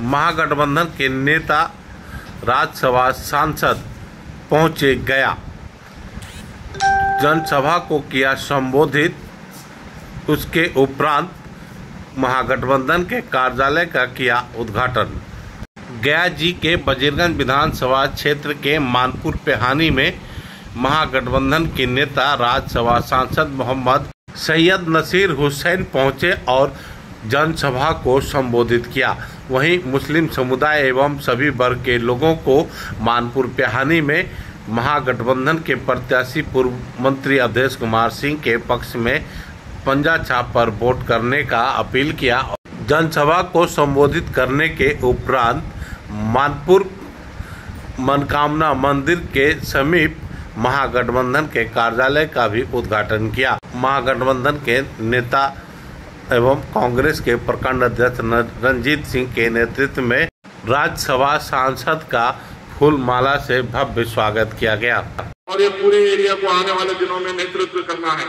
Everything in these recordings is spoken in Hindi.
महागठबंधन के नेता राज्यसभा सांसद पहुंचे गया, जनसभा को किया संबोधित। उसके उपरांत महागठबंधन के कार्यालय का किया उद्घाटन। गया जी के वजीरगंज विधानसभा क्षेत्र के मानपुर पेहानी में महागठबंधन के नेता राज्यसभा सांसद मोहम्मद सैयद नसीर हुसैन पहुंचे और जनसभा को संबोधित किया। वहीं मुस्लिम समुदाय एवं सभी वर्ग के लोगों को मानपुर पेहानी में महागठबंधन के प्रत्याशी पूर्व मंत्री अवधेश कुमार सिंह के पक्ष में पंजा छाप पर वोट करने का अपील किया। जनसभा को संबोधित करने के उपरांत मानपुर मनकामना मंदिर के समीप महागठबंधन के कार्यालय का भी उद्घाटन किया। महागठबंधन के नेता एवं कांग्रेस के प्रखंड अध्यक्ष रंजीत सिंह के नेतृत्व में राज्यसभा सांसद का फूल माला से भव्य स्वागत किया गया। और ये पूरे एरिया को आने वाले दिनों में नेतृत्व करना है,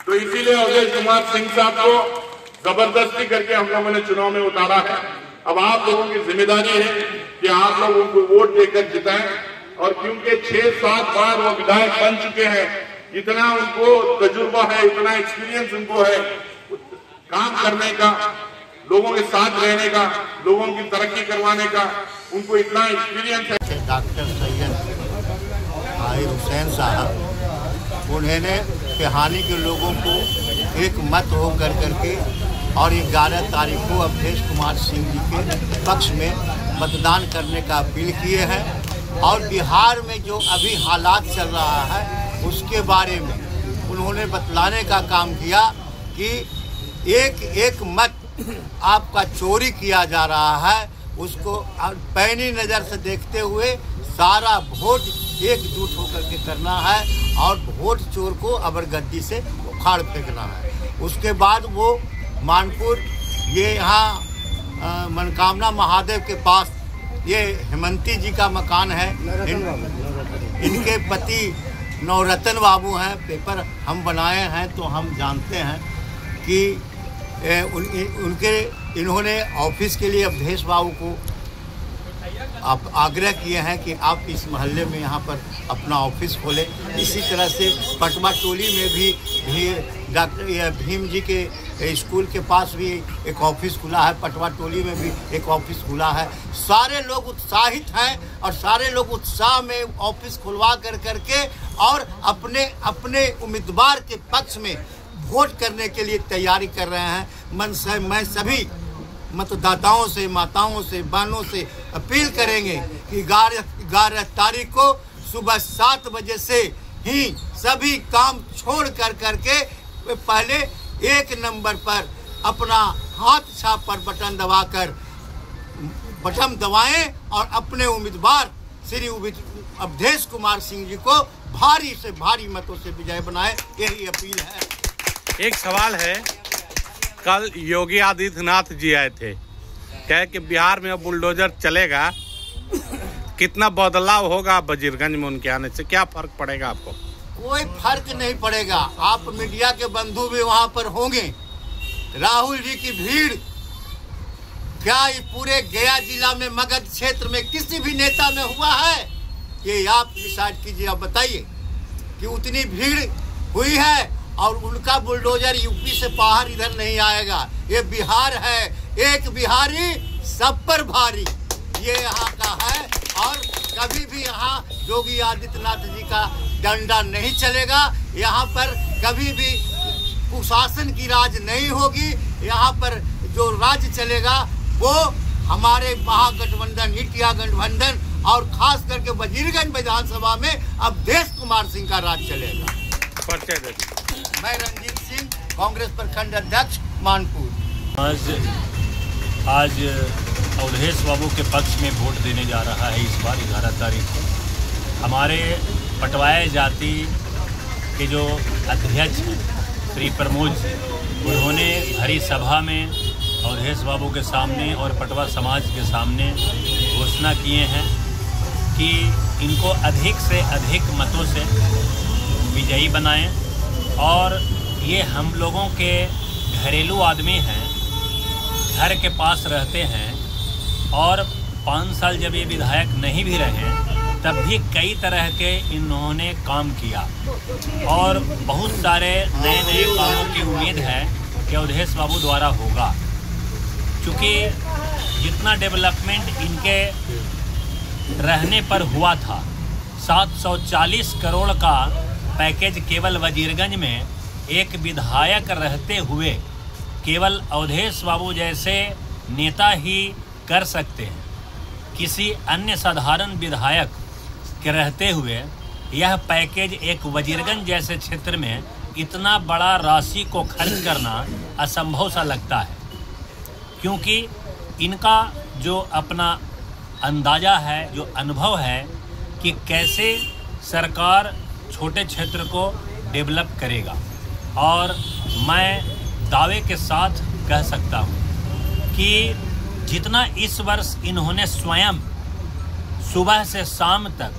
तो इसीलिए अवधेश कुमार सिंह साहब को जबरदस्ती करके हम लोगों ने चुनाव में उतारा है। अब आप लोगों की जिम्मेदारी है कि आप लोग उनको वोट देकर जिताएं, और क्योंकि 6-7 बार वो विधायक बन चुके हैं, इतना उनको तजुर्बा है, इतना एक्सपीरियंस उनको है काम करने का, लोगों के साथ रहने का, लोगों की तरक्की करवाने का, उनको इतना एक्सपीरियंस है। डॉक्टर सैयद नसीर हुसैन साहब, उन्होंने पेहानी के लोगों को एक मत हो करके और 11 तारीख को अवधेश कुमार सिंह जी के पक्ष में मतदान करने का अपील किए हैं। और बिहार में जो अभी हालात चल रहा है उसके बारे में उन्होंने बतलाने का काम किया कि एक मत आपका चोरी किया जा रहा है, उसको पैनी नज़र से देखते हुए सारा वोट एकजुट होकर के करना है और वोट चोर को अबरगद्दी से उखाड़ फेंकना है। उसके बाद वो मानपुर ये यहाँ मनकामना महादेव के पास ये हेमंती जी का मकान है। इनके पति नवरत्न बाबू हैं, पेपर हम बनाए हैं तो हम जानते हैं कि इन्होंने ऑफिस के लिए अवधेश बाबू को आप आग्रह किए हैं कि आप इस मोहल्ले में यहाँ पर अपना ऑफिस खोलें। इसी तरह से पटवा टोली में भी डॉक्टर भीम जी के स्कूल के पास भी एक ऑफिस खुला है, पटवा टोली में भी एक ऑफिस खुला है। सारे लोग उत्साहित हैं और सारे लोग उत्साह में ऑफिस खुलवा करके और अपने उम्मीदवार के पक्ष में वोट करने के लिए तैयारी कर रहे हैं। मैं सभी मतदाताओं से, माताओं से, बहनों से अपील करेंगे कि 11 तारीख को सुबह 7 बजे से ही सभी काम छोड़ करके पहले 1 नंबर पर अपना हाथ छाप पर बटन दबाएं और अपने उम्मीदवार श्री अवधेश कुमार सिंह जी को भारी से भारी मतों से विजय बनाए, यही अपील है। एक सवाल है, कल योगी आदित्यनाथ जी आए थे, कहे कि बिहार में अब बुलडोजर चलेगा, कितना बदलाव होगा वजीरगंज में उनके आने से, क्या फर्क पड़ेगा आपको? कोई फर्क नहीं पड़ेगा। आप मीडिया के बंधु भी वहां पर होंगे। राहुल जी की भीड़ क्या इस पूरे गया जिला में मगध क्षेत्र में किसी भी नेता में हुआ है? ये आप डिसाइड कीजिए, आप बताइए कि उतनी भीड़ हुई है और उनका बुलडोजर यूपी से बाहर इधर नहीं आएगा। ये बिहार है, एक बिहारी सब पर भारी, ये यहाँ का है। और कभी भी यहाँ योगी आदित्यनाथ जी का डंडा नहीं चलेगा। यहाँ पर कभी भी कुशासन की राज नहीं होगी। यहाँ पर जो राज चलेगा वो हमारे महागठबंधन, इंडिया गठबंधन और खास करके वजीरगंज विधानसभा में अवधेश कुमार सिंह का राज चलेगा। मैं रंजीत सिंह, कांग्रेस प्रखंड अध्यक्ष मानपुर। आज अवधेश बाबू के पक्ष में वोट देने जा रहा है इस बार 11 तारीख को। हमारे पटवाए जाति के जो अध्यक्ष हैं श्री प्रमोद जी, उन्होंने भरी सभा में अवधेश बाबू के सामने और पटवा समाज के सामने घोषणा किए हैं कि इनको अधिक से अधिक मतों से विजयी बनाएं। और ये हम लोगों के घरेलू आदमी हैं, घर के पास रहते हैं, और 5 साल जब ये विधायक नहीं भी रहे तब भी कई तरह के इन्होंने काम किया और बहुत सारे नए नए कामों की उम्मीद है कि अवधेश बाबू द्वारा होगा। क्योंकि जितना डेवलपमेंट इनके रहने पर हुआ था, 740 करोड़ का पैकेज केवल वजीरगंज में एक विधायक रहते हुए केवल अवधेश बाबू जैसे नेता ही कर सकते हैं। किसी अन्य साधारण विधायक के रहते हुए यह पैकेज एक वजीरगंज जैसे क्षेत्र में इतना बड़ा राशि को खर्च करना असंभव सा लगता है, क्योंकि इनका जो अपना अंदाज़ा है, जो अनुभव है कि कैसे सरकार छोटे क्षेत्र को डेवलप करेगा। और मैं दावे के साथ कह सकता हूँ कि जितना इस वर्ष इन्होंने स्वयं सुबह से शाम तक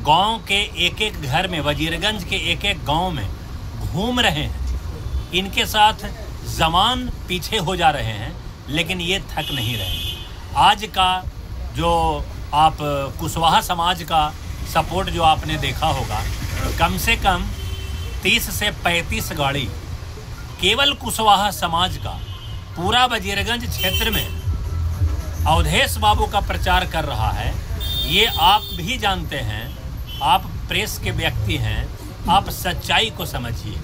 गांव के एक एक घर में, वजीरगंज के एक एक गांव में घूम रहे हैं, इनके साथ जवान पीछे हो जा रहे हैं, लेकिन ये थक नहीं रहे। आज का जो आप कुशवाहा समाज का सपोर्ट जो आपने देखा होगा, कम से कम 30 से 35 गाड़ी केवल कुशवाहा समाज का पूरा वजीरगंज क्षेत्र में अवधेश बाबू का प्रचार कर रहा है। ये आप भी जानते हैं, आप प्रेस के व्यक्ति हैं, आप सच्चाई को समझिए।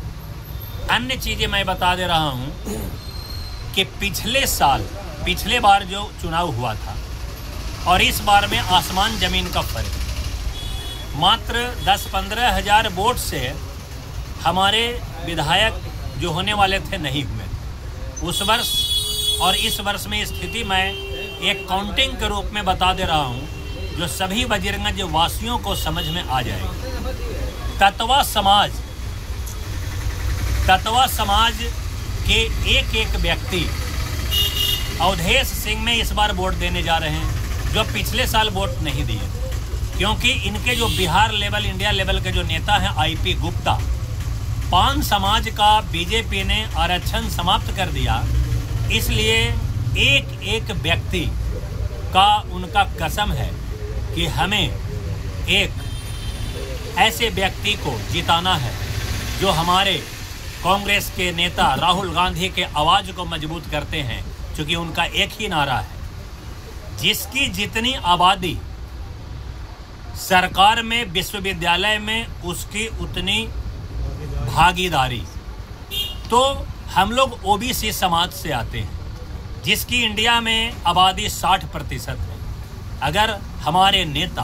अन्य चीज़ें मैं बता दे रहा हूँ कि पिछले बार जो चुनाव हुआ था और इस बार में आसमान ज़मीन का फर्क। मात्र 10-15 हज़ार वोट से हमारे विधायक जो होने वाले थे नहीं हुए उस वर्ष, और इस वर्ष में स्थिति मैं एक काउंटिंग के रूप में बता दे रहा हूँ जो सभी वजीरगंज वासियों को समझ में आ जाएगी। तत्वा समाज के एक एक व्यक्ति अवधेश सिंह में इस बार वोट देने जा रहे हैं, जो पिछले साल वोट नहीं दिए, क्योंकि इनके जो बिहार लेवल, इंडिया लेवल के जो नेता हैं IP गुप्ता, पान समाज का बीजेपी ने आरक्षण समाप्त कर दिया। इसलिए एक एक व्यक्ति का उनका कसम है कि हमें एक ऐसे व्यक्ति को जिताना है जो हमारे कांग्रेस के नेता राहुल गांधी के आवाज़ को मजबूत करते हैं, क्योंकि उनका एक ही नारा है, जिसकी जितनी आबादी सरकार में, विश्वविद्यालय में, उसकी उतनी भागीदारी। तो हम लोग OBC समाज से आते हैं, जिसकी इंडिया में आबादी 60% है। अगर हमारे नेता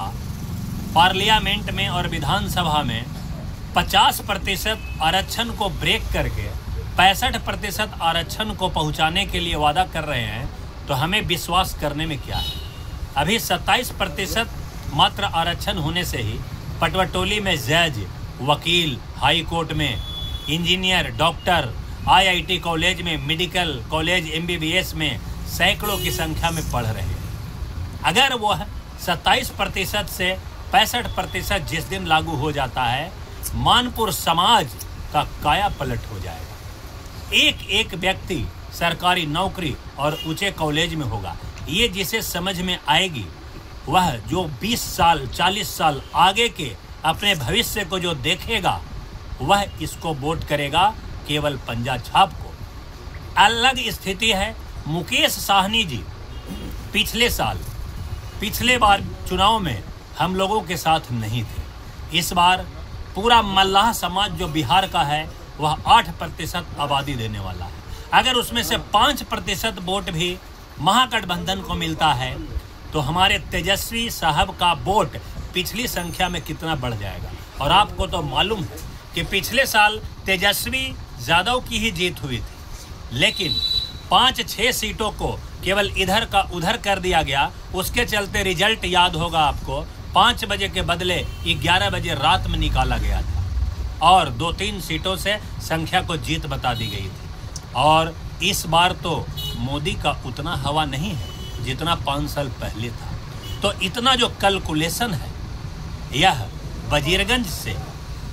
पार्लियामेंट में और विधानसभा में 50% आरक्षण को ब्रेक करके 65% आरक्षण को पहुंचाने के लिए वादा कर रहे हैं, तो हमें विश्वास करने में क्या है। अभी 27% मात्र आरक्षण होने से ही पटवटोली में जज, वकील, हाई कोर्ट में इंजीनियर, डॉक्टर, IIT कॉलेज में, मेडिकल कॉलेज, MBBS में सैकड़ों की संख्या में पढ़ रहे हैं। अगर वह 27% से 65% जिस दिन लागू हो जाता है, मानपुर समाज का काया पलट हो जाएगा। एक एक व्यक्ति सरकारी नौकरी और ऊंचे कॉलेज में होगा। ये जिसे समझ में आएगी, वह जो 20 साल 40 साल आगे के अपने भविष्य को जो देखेगा, वह इसको वोट करेगा केवल पंजा छाप को। अलग स्थिति है मुकेश साहनी जी। पिछले बार चुनाव में हम लोगों के साथ नहीं थे। इस बार पूरा मल्लाह समाज जो बिहार का है वह 8% आबादी देने वाला है। अगर उसमें से 5% वोट भी महागठबंधन को मिलता है तो हमारे तेजस्वी साहब का वोट पिछली संख्या में कितना बढ़ जाएगा। और आपको तो मालूम है कि पिछले साल तेजस्वी यादव की ही जीत हुई थी, लेकिन 5-6 सीटों को केवल इधर का उधर कर दिया गया। उसके चलते रिजल्ट याद होगा आपको, 5 बजे के बदले 11 बजे रात में निकाला गया था और 2-3 सीटों से संख्या को जीत बता दी गई थी। और इस बार तो मोदी का उतना हवा नहीं है जितना 5 साल पहले था। तो इतना जो कैलकुलेशन है, यह वजीरगंज से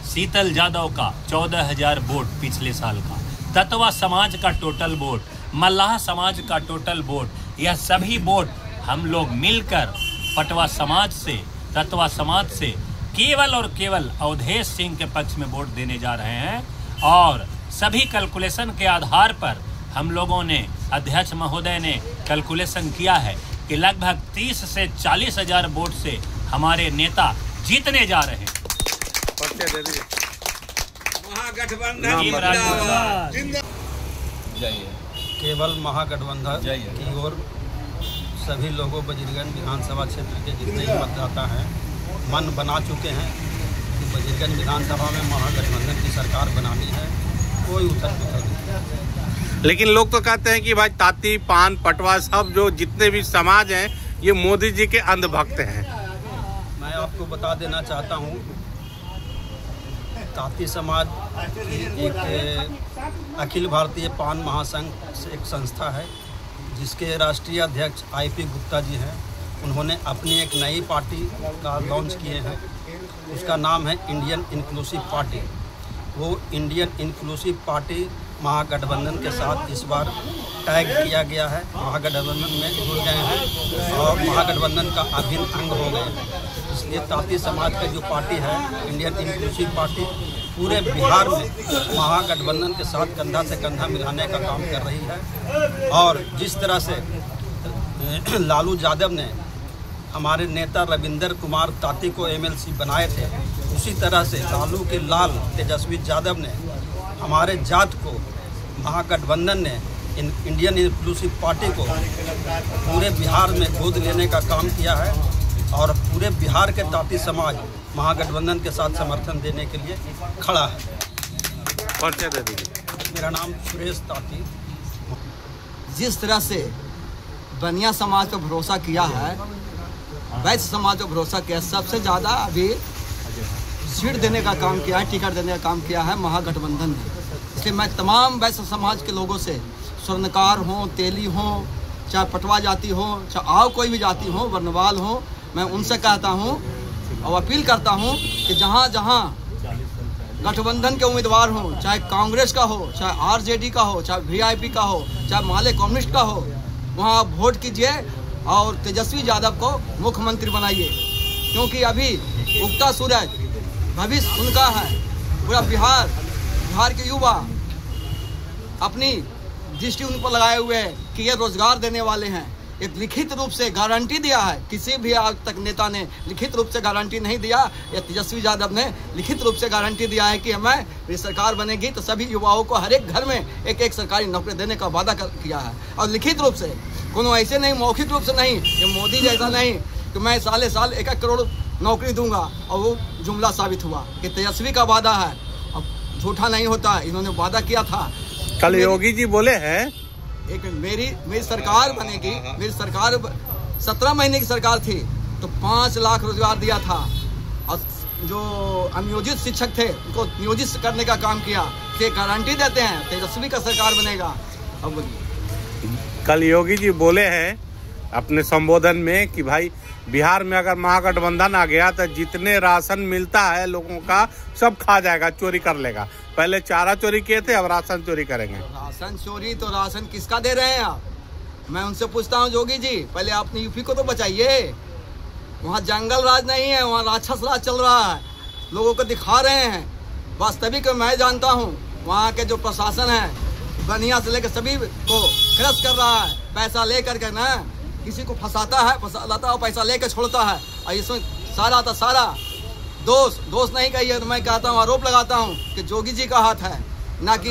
शीतल यादव का 14,000 वोट पिछले साल का, तत्वा समाज का टोटल वोट, मल्लाह समाज का टोटल वोट, यह सभी वोट हम लोग मिलकर पटवा समाज से, रतवा समाज से केवल और केवल अवधेश सिंह के पक्ष में वोट देने जा रहे हैं। और सभी कैलकुलेशन के आधार पर हम लोगों ने, अध्यक्ष महोदय ने कैलकुलेशन किया है कि लगभग 30 से 40 हज़ार वोट से हमारे नेता जीतने जा रहे हैं। केवल महागठबंधन की ओर सभी लोगों बजरगंज विधानसभा क्षेत्र के जितने भी मतदाता हैं मन बना चुके हैं कि बजरगंज विधानसभा में महागठबंधन की सरकार बनानी है, कोई उथल पुथल नहीं। लेकिन लोग तो कहते हैं कि भाई ताती, पान, पटवा सब जो जितने भी समाज हैं ये मोदी जी के अंधभक्त हैं। मैं आपको बता देना चाहता हूँ, ताती समाज एक अखिल भारतीय पान महासंघ से एक संस्था है जिसके राष्ट्रीय अध्यक्ष IP गुप्ता जी हैं। उन्होंने अपनी एक नई पार्टी का लॉन्च किए हैं, उसका नाम है इंडियन इंक्लूसिव पार्टी। वो इंडियन इंक्लूसिव पार्टी महागठबंधन के साथ इस बार टैग किया गया है, महागठबंधन में जुड़ गए हैं और महागठबंधन का अभिन्न अंग हो गए हैं। इसलिए ताती समाज का जो पार्टी है इंडियन इंक्लूसिव पार्टी पूरे बिहार में महागठबंधन के साथ कंधा से कंधा मिलाने का काम कर रही है। और जिस तरह से लालू यादव ने हमारे नेता रविंदर कुमार ताती को MLC बनाए थे, उसी तरह से लालू के लाल तेजस्वी यादव ने हमारे जाट को महागठबंधन ने इंडियन इंक्लूसिव पार्टी को पूरे बिहार में गोद लेने का काम किया है और पूरे बिहार के ताती समाज महागठबंधन के साथ समर्थन देने के लिए खड़ा है। परिचय दे दीजिए। मेरा नाम सुरेश ताती। जिस तरह से बनिया समाज पर भरोसा किया है, वैश्य समाज पर भरोसा किया है, सबसे ज़्यादा अभी सीट देने का काम किया है, टिकट देने का काम किया है महागठबंधन ने। इसलिए मैं तमाम वैश्य समाज के लोगों से, स्वर्णकार हों, तेली हों, चाहे पटवा जाति हो, चाहे आओ कोई भी जाति हो, वर्णवाल हो, मैं उनसे कहता हूं और अपील करता हूं कि जहां जहां गठबंधन के उम्मीदवार हों, चाहे कांग्रेस का हो, चाहे RJD का हो, चाहे VIP का हो, चाहे माले कम्युनिस्ट का हो, वहां आप वोट कीजिए और तेजस्वी यादव को मुख्यमंत्री बनाइए। क्योंकि अभी उगता सूरज भविष्य उनका है। पूरा बिहार के युवा अपनी दृष्टि उन पर लगाए हुए हैं कि ये रोजगार देने वाले हैं। एक लिखित रूप से गारंटी दिया है, किसी भी आज तक नेता ने लिखित रूप से गारंटी नहीं दिया। या तेजस्वी यादव ने लिखित रूप से गारंटी दिया है कि हमें मेरी सरकार बनेगी तो सभी युवाओं को हर एक घर में एक सरकारी नौकरी देने का वादा किया है। और लिखित रूप से, कोनो ऐसे नहीं, मौखिक रूप से नहीं, कि मोदी जैसा नहीं कि मैं साले साल 1 करोड़ नौकरी दूंगा। और वो जुमला साबित हुआ कि तेजस्वी का वादा है, अब झूठा नहीं होता। इन्होंने वादा किया था। कल योगी जी बोले हैं एक मेरी सरकार बनेगी, मेरी सरकार 17 महीने की सरकार थी तो 5 लाख रोजगार दिया था। और जो अनियोजित शिक्षक थे उनको नियोजित करने का काम किया। कि गारंटी देते हैं तेजस्वी का सरकार बनेगा। अब कल योगी जी बोले हैं अपने संबोधन में कि भाई बिहार में अगर महागठबंधन आ गया तो जितने राशन मिलता है लोगों का सब खा जाएगा, चोरी कर लेगा। पहले चारा चोरी किए थे, अब राशन चोरी करेंगे। राशन चोरी तो राशन किसका दे रहे हैं आप? मैं उनसे पूछता हूँ योगी जी, पहले आपने यूपी को तो बचाइए। वहाँ जंगल राज नहीं है, वहाँ राक्षस राज चल रहा है। लोगों को दिखा रहे हैं। वास्तविक मैं जानता हूँ वहाँ के जो प्रशासन है बनिया से लेकर सभी को क्रश कर रहा है। पैसा ले करके ना किसी को फंसाता है, फंसाता है, पैसा लेकर छोड़ता है। और इसमें सारा दोष नहीं कहिए तो मैं कहता हूँ, आरोप लगाता हूँ कि योगी जी का हाथ है, ना कि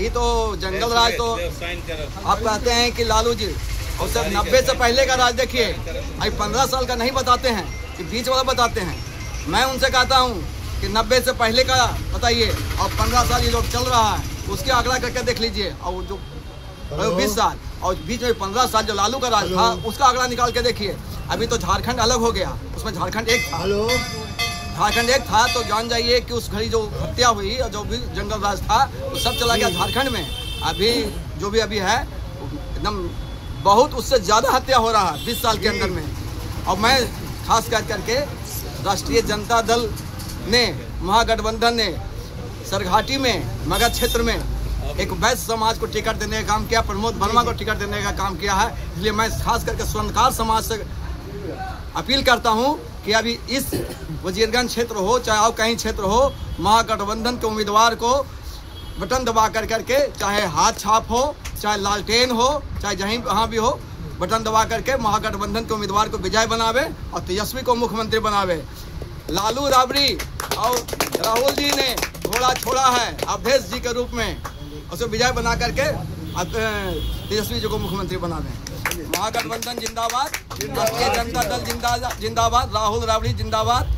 ये तो जंगल राज। तो आप कहते हैं कि लालू जी, और सब 90 से पहले का राज देखिए। अभी 15 साल का नहीं बताते हैं कि बीच वाला बताते हैं। मैं उनसे कहता हूँ कि 90 से पहले का बताइए और 15 साल ये लोग चल रहा है उसके आंकड़ा करके देख लीजिए। और जो 20 साल और बीच में 15 साल जो लालू का राज था उसका आंकड़ा निकाल के देखिए। अभी तो झारखंड अलग हो गया, उसमें झारखंड एक था तो जान जाइए कि उस घड़ी जो हत्या हुई और जो भी जंगल राज था वो सब चला गया झारखंड में। अभी जो भी अभी है एकदम बहुत उससे ज़्यादा हत्या हो रहा है 20 साल के अंदर में। और मैं खास करके राष्ट्रीय जनता दल ने, महागठबंधन ने सरघाटी में, मगध क्षेत्र में एक वैश्य समाज को टिकट देने का काम किया, प्रमोद वर्मा को टिकट देने का काम किया है। इसलिए मैं खास करके स्वर्णकार समाज से अपील करता हूं कि अभी इस वजीरगंज क्षेत्र हो चाहे और कहीं क्षेत्र हो, महागठबंधन के उम्मीदवार को बटन दबा करके, चाहे हाथ छाप हो, चाहे लालटेन हो, चाहे जहीं कहाँ भी हो, बटन दबा करके महागठबंधन के उम्मीदवार को विजय बनावे और तेजस्वी को मुख्यमंत्री बनावे। लालू राबड़ी और राहुल जी ने घोड़ा छोड़ा है अवधेश जी के रूप में, उसे विजय बना करके तेजस्वी जी को मुख्यमंत्री बना दें। महागठबंधन जिंदाबाद, राष्ट्रीय जनता दल जिंदाबाद, राहुल राबड़ी जिंदाबाद,